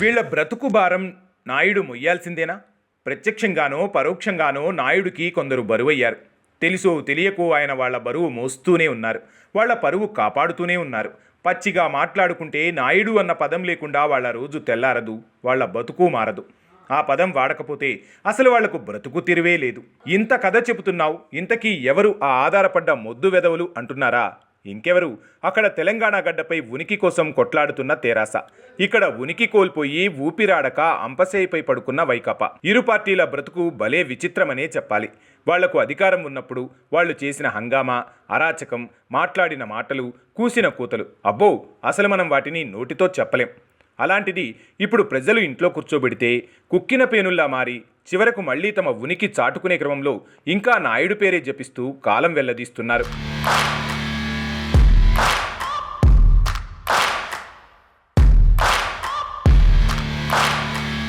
వీళ్ళ బ్రతుకు భారం నాయుడు మొయ్యాల్సిందేనా? ప్రత్యక్షంగానో పరోక్షంగానో నాయుడికి కొందరు బరువయ్యారు. తెలుసో తెలియకో ఆయన వాళ్ళ బరువు మోస్తూనే ఉన్నారు. వాళ్ళ పరువు కాపాడుతూనే ఉన్నారు. పచ్చిగా మాట్లాడుకుంటే నాయుడు అన్న పదం లేకుండా వాళ్ళ రోజు తెల్లారదు, వాళ్ళ బతుకు మారదు. ఆ పదం వాడకపోతే అసలు వాళ్లకు బ్రతుకు తిరివే లేదు. ఇంత కథ చెబుతున్నావు, ఇంతకీ ఎవరు ఆ ఆధారపడ్డ మొద్దు వెధవలు అంటున్నారా? ఇంకెవరు? అక్కడ తెలంగాణ గడ్డపై ఉనికి కోసం కొట్లాడుతున్న తెరాస, ఇక్కడ ఉనికి కోల్పోయి ఊపిరాడక అంపశయ్యపై పడుకున్న వైకాపా. ఇరు పార్టీల బ్రతుకు భలే విచిత్రమనే చెప్పాలి. వాళ్లకు అధికారం ఉన్నప్పుడు వాళ్ళు చేసిన హంగామా, అరాచకం, మాట్లాడిన మాటలు, కూసిన కూతలు, అబ్బో అసలు మనం వాటిని నోటితో చెప్పలేం. అలాంటిది ఇప్పుడు ప్రజలు ఇంట్లో కూర్చోబెడితే కుక్కిన పేనుల్లా మారి చివరకు మళ్లీ తమ ఉనికి చాటుకునే క్రమంలో ఇంకా నాయుడు పేరే జపిస్తూ కాలం వెల్లదీస్తున్నారు.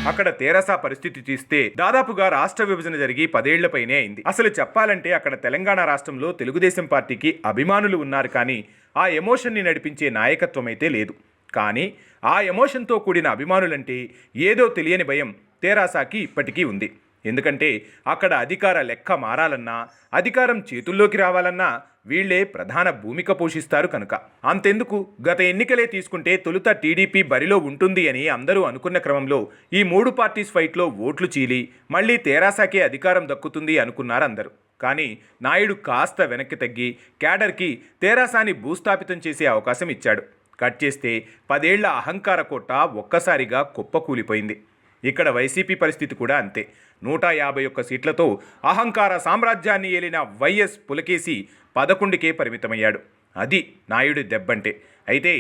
అక్కడ తెరాస పరిస్థితి తీస్తే దాదాపుగా రాష్ట్ర విభజన జరిగి 10 ఏళ్లపైనే అయింది. అసలు చెప్పాలంటే అక్కడ తెలంగాణ రాష్ట్రంలో తెలుగుదేశం పార్టీకి అభిమానులు ఉన్నారు, కానీ ఆ ఎమోషన్ని నడిపించే నాయకత్వం అయితే లేదు. కానీ ఆ ఎమోషన్తో కూడిన అభిమానులంటే ఏదో తెలియని భయం తెరాసకి ఇప్పటికీ ఉంది. ఎందుకంటే అక్కడ అధికార లెక్క మారాలన్నా, అధికారం చేతుల్లోకి రావాలన్నా వీళ్లే ప్రధాన భూమిక పోషిస్తారు కనుక. అంతెందుకు, గత ఎన్నికలే తీసుకుంటే తొలుత టీడీపీ బరిలో ఉంటుంది అని అందరూ అనుకున్న క్రమంలో ఈ 3 పార్టీస్ ఫైట్లో ఓట్లు చీలి మళ్లీ తెరాసకే అధికారం దక్కుతుంది అనుకున్నారు అందరూ. కానీ నాయుడు కాస్త వెనక్కి తగ్గి క్యాడర్కి తెరాసాని భూస్థాపితం చేసే అవకాశం ఇచ్చాడు. కట్ చేస్తే 10 ఏళ్ల అహంకార కోట ఒక్కసారిగా కుప్పకూలిపోయింది. ఇక్కడ వైసీపీ పరిస్థితి కూడా అంతే. 151 సీట్లతో అహంకార సామ్రాజ్యాన్ని ఏలిన వైఎస్ పులకేసి 11కే పరిమితమయ్యాడు. అది నాయుడు దెబ్బంటే. అయితే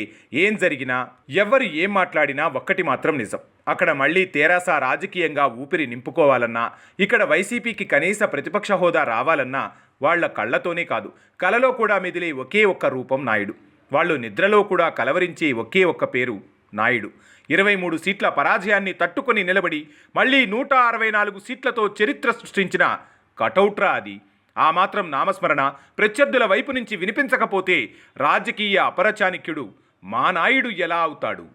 ఏం జరిగినా, ఎవరు ఏం మాట్లాడినా ఒక్కటి మాత్రం నిజం, అక్కడ మళ్లీ తెరాస రాజకీయంగా ఊపిరి నింపుకోవాలన్నా, ఇక్కడ వైసీపీకి కనీస ప్రతిపక్ష హోదా రావాలన్నా వాళ్ల కళ్లతోనే కాదు, కలలో కూడా మెదిలే ఒకే ఒక్క రూపం నాయుడు. వాళ్ళు నిద్రలో కూడా కలవరించే ఒకే ఒక్క పేరు నాయుడు. 23 సీట్ల పరాజయాన్ని తట్టుకొని నిలబడి మళ్లీ 164 సీట్లతో చరిత్ర సృష్టించిన కటౌట్రా అది. ఆ మాత్రం నామస్మరణ ప్రత్యర్థుల వైపు నుంచి వినిపించకపోతే రాజకీయ అపరచాణిక్యుడు మా నాయుడు ఎలా అవుతాడు?